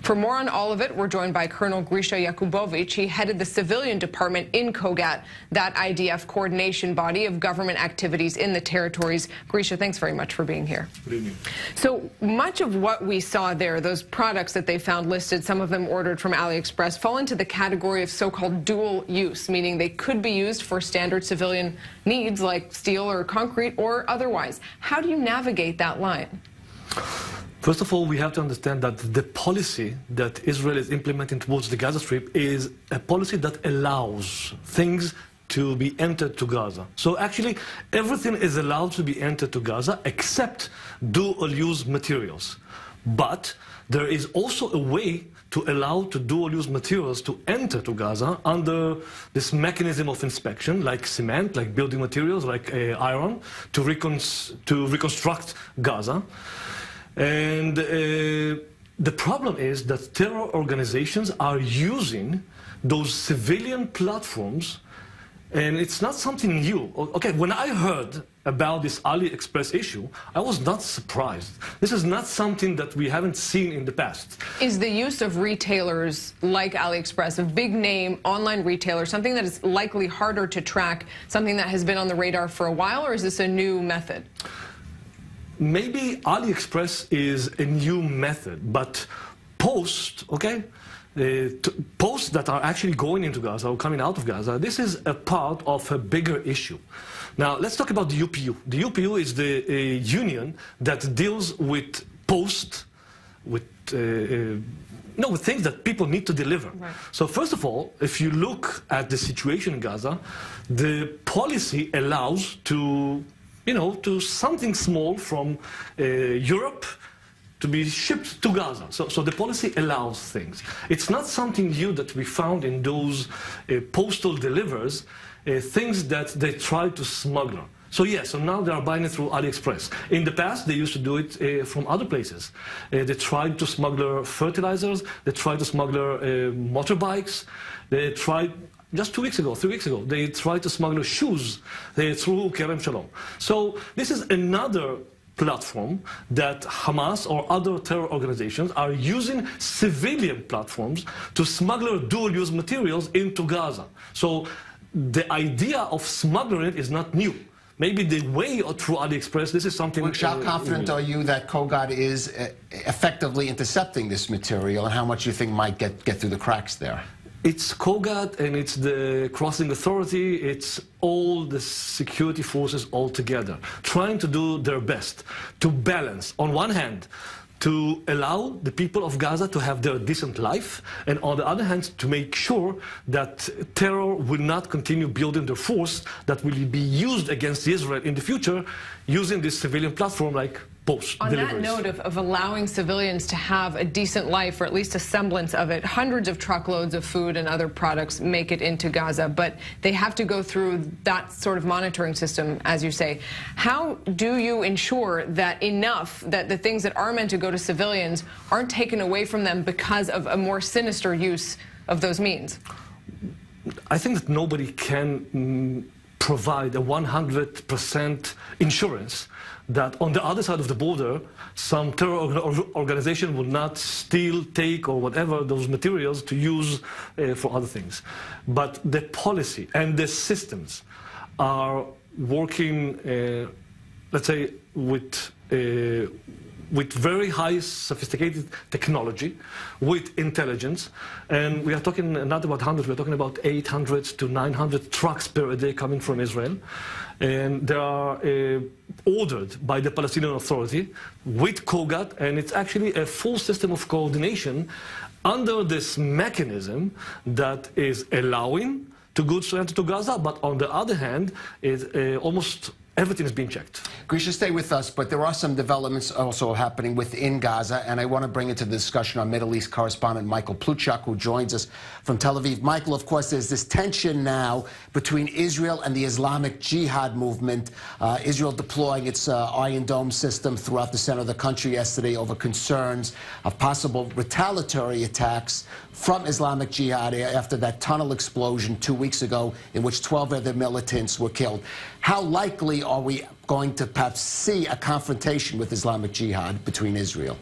For more on all of it, we're joined by Colonel Grisha Yakubovich. He headed the civilian department in Kogat, that IDF coordination body of government activities in the territories. Grisha, thanks very much for being here. Good evening. So much of what we saw there, those products that they found listed, some of them ordered from AliExpress, fall into the category of so-called dual use, meaning they could be used for standard civilian needs like steel or concrete or otherwise. How do you navigate that line? First of all, we have to understand that the policy that Israel is implementing towards the Gaza Strip is a policy that allows things to be entered to Gaza. So actually, everything is allowed to be entered to Gaza except dual-use materials. But there is also a way to allow dual-use materials to enter to Gaza under this mechanism of inspection, like cement, like building materials, like iron, to reconstruct Gaza. And the problem is that terror organizations are using those civilian platforms, and it's not something new. Okay, when I heard about this AliExpress issue, I was not surprised. This is not something that we haven't seen in the past. Is the use of retailers like AliExpress, a big name online retailer, something that is likely harder to track, something that has been on the radar for a while, or is this a new method? Maybe AliExpress is a new method, but posts that are actually going into Gaza or coming out of Gaza, this is a part of a bigger issue. Now, let's talk about the UPU. The UPU is the union that deals with posts, with things that people need to deliver. Right. So first of all, if you look at the situation in Gaza, the policy allows to something small from Europe to be shipped to Gaza. So the policy allows things. It's not something new that we found in those postal delivers, things that they try to smuggle. So yes, so now they are buying it through AliExpress. In the past, they used to do it from other places. They tried to smuggle fertilizers, they tried to smuggle motorbikes, they tried, just 3 weeks ago, they tried to smuggle shoes through Kerem Shalom. So this is another platform that Hamas or other terror organizations are using civilian platforms to smuggle dual-use materials into Gaza. So the idea of smuggling it is not new. Maybe the way through AliExpress, this is something... How confident are you that Kogat is effectively intercepting this material, and how much you think might get through the cracks there? It's Kogat and it's the crossing authority, it's all the security forces all together, trying to do their best to balance, on one hand, to allow the people of Gaza to have their decent life, and on the other hand, to make sure that terror will not continue building the force that will be used against Israel in the future, using this civilian platform like post deliveries. On that note of allowing civilians to have a decent life, or at least a semblance of it, hundreds of truckloads of food and other products make it into Gaza, but they have to go through that sort of monitoring system, as you say. How do you ensure that that the things that are meant to go to civilians aren't taken away from them because of a more sinister use of those means? I think that nobody can provide a 100% insurance that on the other side of the border, some terror organization will not steal, take, or whatever those materials to use for other things. But the policy and the systems are working, let's say, with very high sophisticated technology, with intelligence, and we are talking not about hundreds, we're talking about 800 to 900 trucks per day coming from Israel, and they are ordered by the Palestinian Authority with Kogat, and it's actually a full system of coordination under this mechanism that is allowing goods to enter to Gaza, but on the other hand, almost everything is being checked. Grisha, stay with us, but there are some developments also happening within Gaza, and I want to bring into the discussion our Middle East correspondent, Michael Pluchak, who joins us from Tel Aviv. Michael, of course, there's this tension now between Israel and the Islamic Jihad movement. Israel deploying its Iron Dome system throughout the center of the country yesterday over concerns of possible retaliatory attacks from Islamic Jihad after that tunnel explosion 2 weeks ago in which 12 of their militants were killed. How likely are we going to perhaps see a confrontation with Islamic Jihad between Israel?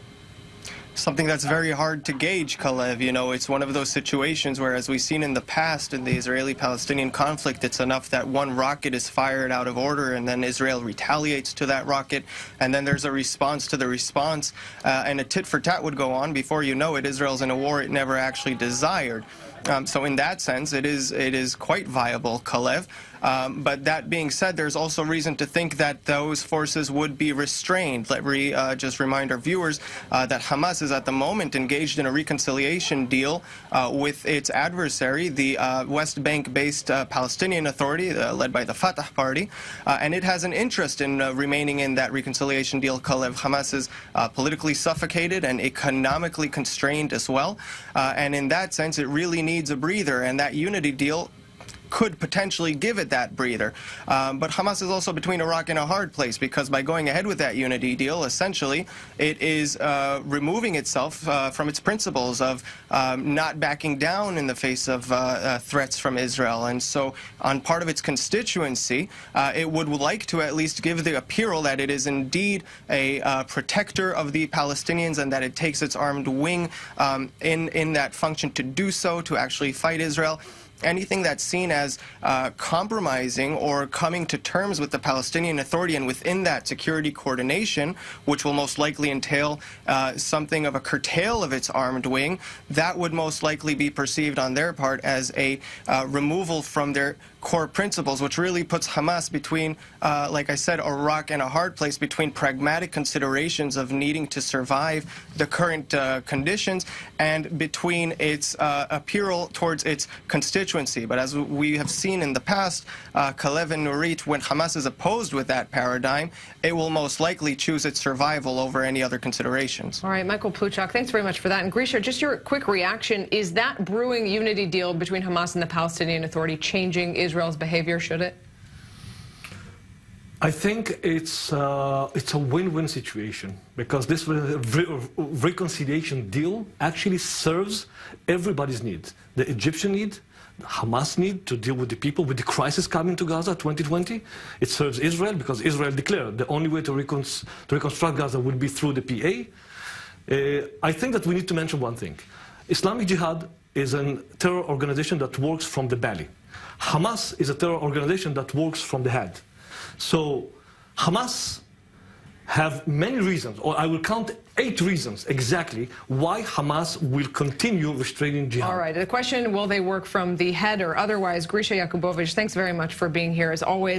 Something that's very hard to gauge, Kalev. You know, it's one of those situations where, as we've seen in the past in the Israeli-Palestinian conflict, it's enough that one rocket is fired out of order and then Israel retaliates to that rocket, and then there's a response to the response, and a tit-for-tat would go on. Before you know it, Israel's in a war it never actually desired. So in that sense, it is quite viable, Kalev. But that being said, there's also reason to think that those forces would be restrained. Let me just remind our viewers that Hamas is at the moment engaged in a reconciliation deal with its adversary, the West Bank-based Palestinian Authority, led by the Fatah party, and it has an interest in remaining in that reconciliation deal. Kalev, Hamas is politically suffocated and economically constrained as well, and in that sense, it really needs a breather, and that unity deal could potentially give it that breather. But Hamas is also between a rock and a hard place, because by going ahead with that unity deal, essentially, it is removing itself from its principles of not backing down in the face of threats from Israel. And so on part of its constituency, it would like to at least give the appeal that it is indeed a protector of the Palestinians, and that it takes its armed wing in that function to do so, to actually fight Israel. Anything that's seen as compromising or coming to terms with the Palestinian Authority and within that security coordination, which will most likely entail something of a curtail of its armed wing, that would most likely be perceived on their part as a removal from their core principles, which really puts Hamas between, like I said, a rock and a hard place, between pragmatic considerations of needing to survive the current conditions and between its appeal towards its constituency. But as we have seen in the past, Kalev and Nurit, when Hamas is opposed with that paradigm, it will most likely choose its survival over any other considerations. All right, Michael Pluchak, thanks very much for that. And Grisha, just your quick reaction, is that brewing unity deal between Hamas and the Palestinian Authority changing Israel's behavior, should it? I think it's a win-win situation, because this reconciliation deal actually serves everybody's needs. The Egyptian need, the Hamas need to deal with the people, with the crisis coming to Gaza 2020. It serves Israel, because Israel declared the only way to reconstruct Gaza would be through the PA. I think that we need to mention one thing. Islamic Jihad is a terror organization that works from the belly. Hamas is a terror organization that works from the head. So Hamas have many reasons, or I will count 8 reasons exactly, why Hamas will continue restraining jihad. All right, the question, will they work from the head or otherwise? Grisha Yakubovich, thanks very much for being here as always.